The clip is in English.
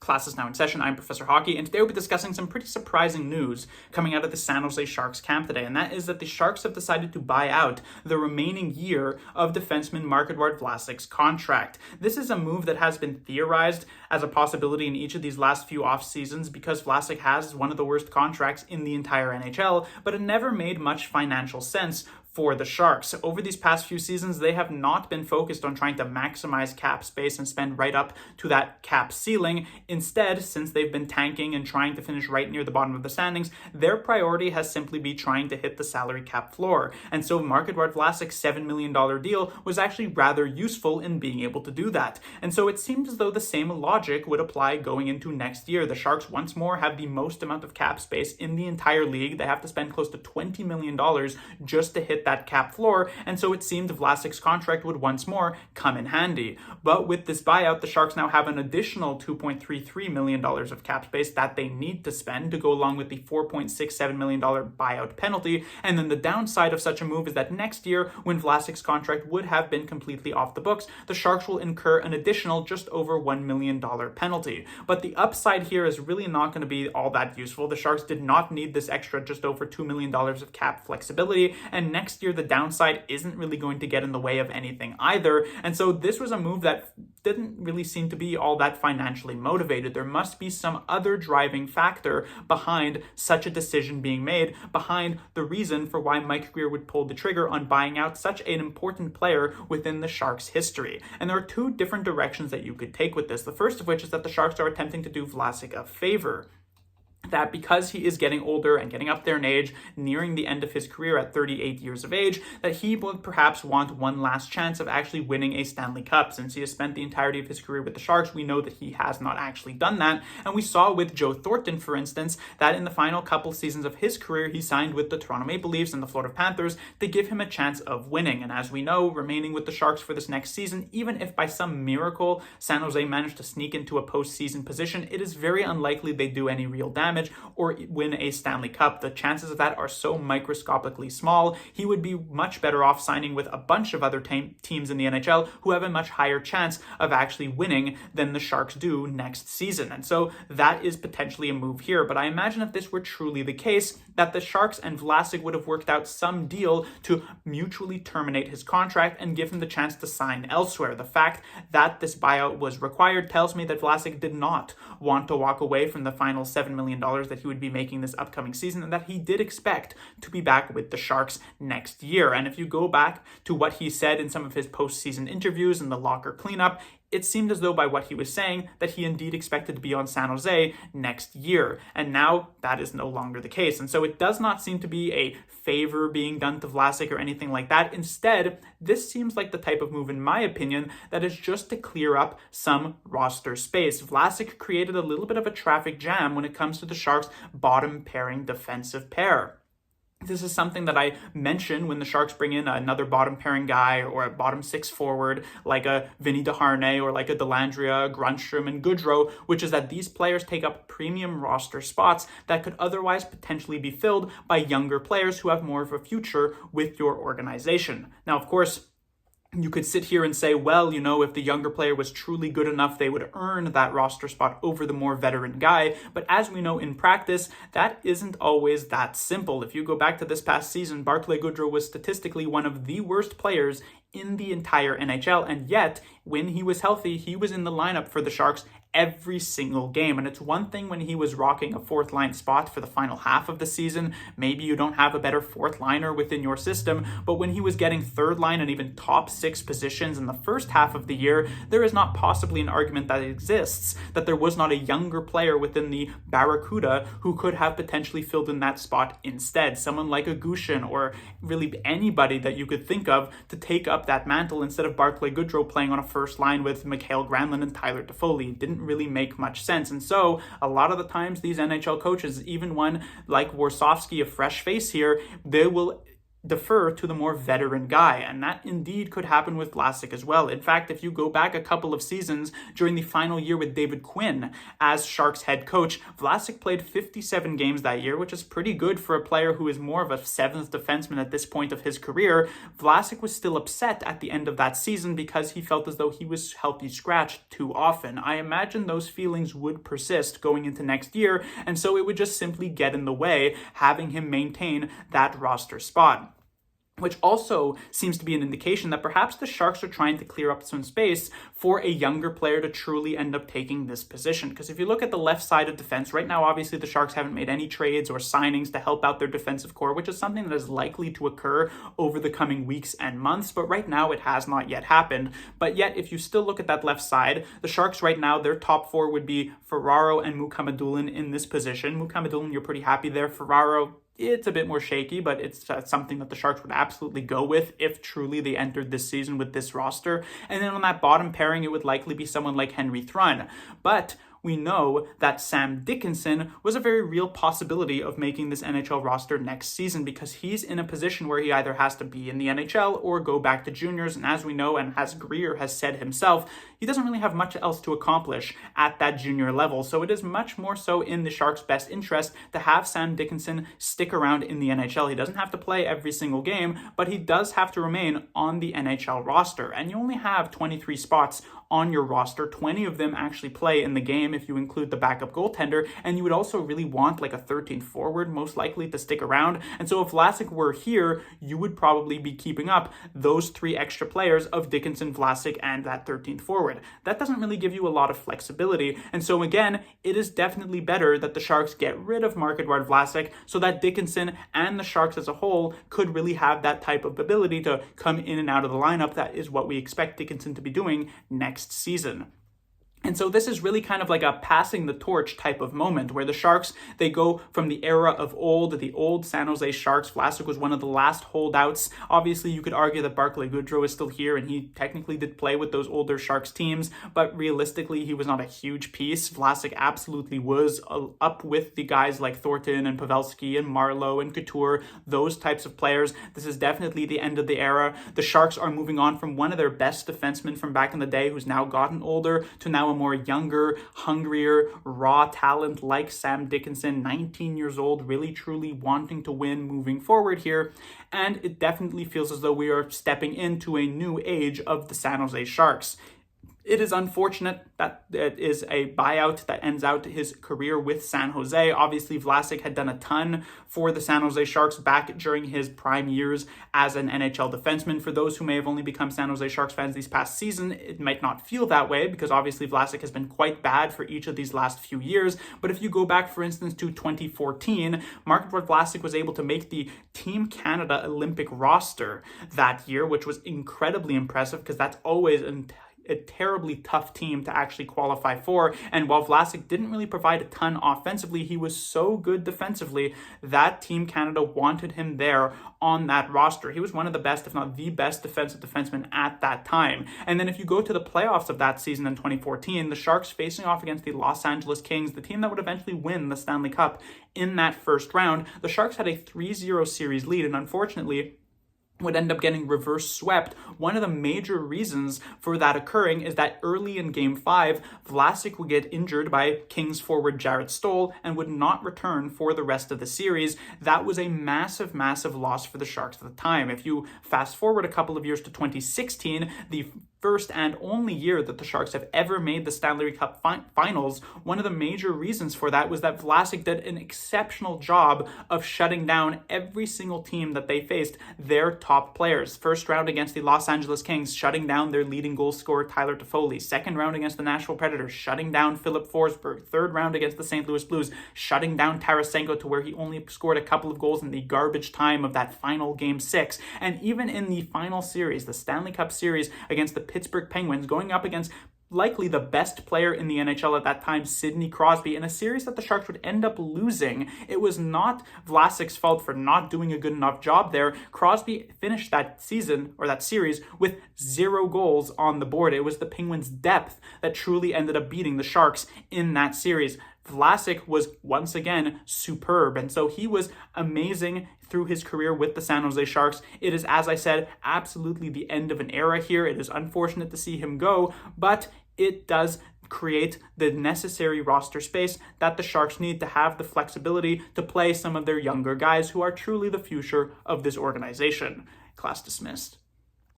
Class is now in session. I'm Professor Hockey, and today we'll be discussing some pretty surprising news coming out of the San Jose Sharks camp today, and that is that the Sharks have decided to buy out the remaining year of defenseman Marc-Edouard Vlasic's contract. This is a move that has been theorized as a possibility in each of these last few off seasons because Vlasic has one of the worst contracts in the entire NHL, but it never made much financial sense for the Sharks. Over these past few seasons, they have not been focused on trying to maximize cap space and spend right up to that cap ceiling. Instead, since they've been tanking and trying to finish right near the bottom of the standings, their priority has simply been trying to hit the salary cap floor. And so Marc-Edouard Vlasic's $7 million deal was actually rather useful in being able to do that. And so it seemed as though the same logic would apply going into next year. The Sharks once more have the most amount of cap space in the entire league. They have to spend close to $20 million just to hit that cap floor, and so it seemed Vlasic's contract would once more come in handy. But with this buyout, the Sharks now have an additional $2.33 million of cap space that they need to spend to go along with the $4.67 million buyout penalty. And then the downside of such a move is that next year, when Vlasic's contract would have been completely off the books, the Sharks will incur an additional just over $1 million penalty. But the upside here is really not going to be all that useful. The Sharks did not need this extra just over $2 million of cap flexibility, and next year the downside isn't really going to get in the way of anything either. And so this was a move that didn't really seem to be all that financially motivated. There must be some other driving factor behind such a decision being made, behind the reason for why Mike Grier would pull the trigger on buying out such an important player within the Sharks' history. And there are two different directions that you could take with this. The first of which is that the Sharks are attempting to do Vlasic a favor. That because he is getting older and getting up there in age, nearing the end of his career at 38 years of age, that he would perhaps want one last chance of actually winning a Stanley Cup. Since he has spent the entirety of his career with the Sharks, we know that he has not actually done that. And we saw with Joe Thornton, for instance, that in the final couple seasons of his career, he signed with the Toronto Maple Leafs and the Florida Panthers to give him a chance of winning. And as we know, remaining with the Sharks for this next season, even if by some miracle San Jose managed to sneak into a postseason position, it is very unlikely they do any real damage or win a Stanley Cup. The chances of that are so microscopically small. He would be much better off signing with a bunch of other teams in the NHL who have a much higher chance of actually winning than the Sharks do next season. And so that is potentially a move here. But I imagine if this were truly the case, that the Sharks and Vlasic would have worked out some deal to mutually terminate his contract and give him the chance to sign elsewhere. The fact that this buyout was required tells me that Vlasic did not want to walk away from the final $7 million that he would be making this upcoming season, and that he did expect to be back with the Sharks next year. And if you go back to what he said in some of his postseason interviews and the locker cleanup, it seemed as though by what he was saying that he indeed expected to be on San Jose next year. And now that is no longer the case. And so it does not seem to be a favor being done to Vlasic or anything like that. Instead, this seems like the type of move, in my opinion, that is just to clear up some roster space. Vlasic created a little bit of a traffic jam when it comes to the Sharks' bottom pairing defensive pair. This is something that I mention when the Sharks bring in another bottom pairing guy or a bottom six forward like a Vinny DeHarnay or like a Dellandrea, Grundstrom, and Goodrow, which is that these players take up premium roster spots that could otherwise potentially be filled by younger players who have more of a future with your organization. Now, of course, you could sit here and say, well, if the younger player was truly good enough, they would earn that roster spot over the more veteran guy. But as we know in practice, that isn't always that simple. If you go back to this past season, Barclay Goodrow was statistically one of the worst players in the entire NHL. And yet, when he was healthy, he was in the lineup for the Sharks every single game. And it's one thing when he was rocking a fourth line spot for the final half of the season. Maybe you don't have a better fourth liner within your system, but when he was getting third line and even top six positions in the first half of the year, there is not possibly an argument that exists that there was not a younger player within the Barracuda who could have potentially filled in that spot instead. Someone like a Gushin or really anybody that you could think of to take up that mantle instead of Barclay Goodrow playing on a first line with Mikhail Granlund and Tyler Toffoli. It didn't really make much sense. And so a lot of the times these NHL coaches, even one like Warsofsky, a fresh face here, they will defer to the more veteran guy, and that indeed could happen with Vlasic as well. In fact, if you go back a couple of seasons during the final year with David Quinn as Sharks head coach, Vlasic played 57 games that year, which is pretty good for a player who is more of a seventh defenseman at this point of his career. Vlasic was still upset at the end of that season because he felt as though he was healthy scratched too often. I imagine those feelings would persist going into next year, and so it would just simply get in the way having him maintain that roster spot, which also seems to be an indication that perhaps the Sharks are trying to clear up some space for a younger player to truly end up taking this position. Because if you look at the left side of defense, right now, obviously the Sharks haven't made any trades or signings to help out their defensive core, which is something that is likely to occur over the coming weeks and months, but right now it has not yet happened. But yet, if you still look at that left side, the Sharks right now, their top four would be Ferraro and Mukhamadullin in this position. Mukhamadullin, you're pretty happy there. Ferraro, it's a bit more shaky, but it's something that the Sharks would absolutely go with if truly they entered this season with this roster. And then on that bottom pairing, it would likely be someone like Henry Thrun. But we know that Sam Dickinson was a very real possibility of making this NHL roster next season because he's in a position where he either has to be in the NHL or go back to juniors. And as we know, and as Greer has said himself, he doesn't really have much else to accomplish at that junior level. So it is much more so in the Sharks' best interest to have Sam Dickinson stick around in the NHL. He doesn't have to play every single game, but he does have to remain on the NHL roster. And you only have 23 spots on your roster. 20 of them actually play in the game if you include the backup goaltender, and you would also really want like a 13th forward most likely to stick around. And so if Vlasic were here, you would probably be keeping up those three extra players of Dickinson, Vlasic, and that 13th forward. That doesn't really give you a lot of flexibility. And so again, it is definitely better that the Sharks get rid of Marc-Edouard Vlasic so that Dickinson and the Sharks as a whole could really have that type of ability to come in and out of the lineup. That is what we expect Dickinson to be doing next season. And so this is really kind of like a passing the torch type of moment where the Sharks, they go from the era of the old San Jose Sharks. Vlasic was one of the last holdouts. Obviously, you could argue that Barclay Goodrow is still here and he technically did play with those older Sharks teams, but realistically, he was not a huge piece. Vlasic absolutely was up with the guys like Thornton and Pavelski and Marlowe and Couture, those types of players. This is definitely the end of the era. The Sharks are moving on from one of their best defensemen from back in the day who's now gotten older to now a more younger, hungrier, raw talent like Sam Dickinson, 19 years old, really truly wanting to win moving forward here. And it definitely feels as though we are stepping into a new age of the San Jose Sharks. It is unfortunate that it is a buyout that ends out his career with San Jose. Obviously, Vlasic had done a ton for the San Jose Sharks back during his prime years as an NHL defenseman. For those who may have only become San Jose Sharks fans these past season, it might not feel that way because obviously Vlasic has been quite bad for each of these last few years. But if you go back, for instance, to 2014, Marc-Edouard Vlasic was able to make the Team Canada Olympic roster that year, which was incredibly impressive because that's always a terribly tough team to actually qualify for. And while Vlasic didn't really provide a ton offensively, he was so good defensively that Team Canada wanted him there on that roster. He was one of the best, if not the best defensive defenseman at that time. And then if you go to the playoffs of that season in 2014, the Sharks facing off against the Los Angeles Kings, the team that would eventually win the Stanley Cup in that first round, the Sharks had a 3-0 series lead, and unfortunately would end up getting reverse swept. One of the major reasons for that occurring is that early in Game 5, Vlasic would get injured by Kings forward Jarrett Stoll and would not return for the rest of the series. That was a massive, massive loss for the Sharks at the time. If you fast forward a couple of years to 2016, the first and only year that the Sharks have ever made the Stanley Cup finals, one of the major reasons for that was that Vlasic did an exceptional job of shutting down every single team that they faced, their top players. First round against the Los Angeles Kings, shutting down their leading goal scorer Tyler Toffoli. Second round against the Nashville Predators, shutting down Philip Forsberg. Third round against the St. Louis Blues, shutting down Tarasenko to where he only scored a couple of goals in the garbage time of that final Game 6. And even in the final series, the Stanley Cup series against the Pittsburgh Penguins, going up against likely the best player in the NHL at that time, Sidney Crosby, in a series that the Sharks would end up losing. It was not Vlasic's fault for not doing a good enough job there. Crosby finished that season, or that series, with 0 goals on the board. It was the Penguins' depth that truly ended up beating the Sharks in that series. Vlasic was once again superb, and so he was amazing through his career with the San Jose Sharks. It is, as I said, absolutely the end of an era here. It is unfortunate to see him go, but it does create the necessary roster space that the Sharks need to have the flexibility to play some of their younger guys who are truly the future of this organization. Class dismissed.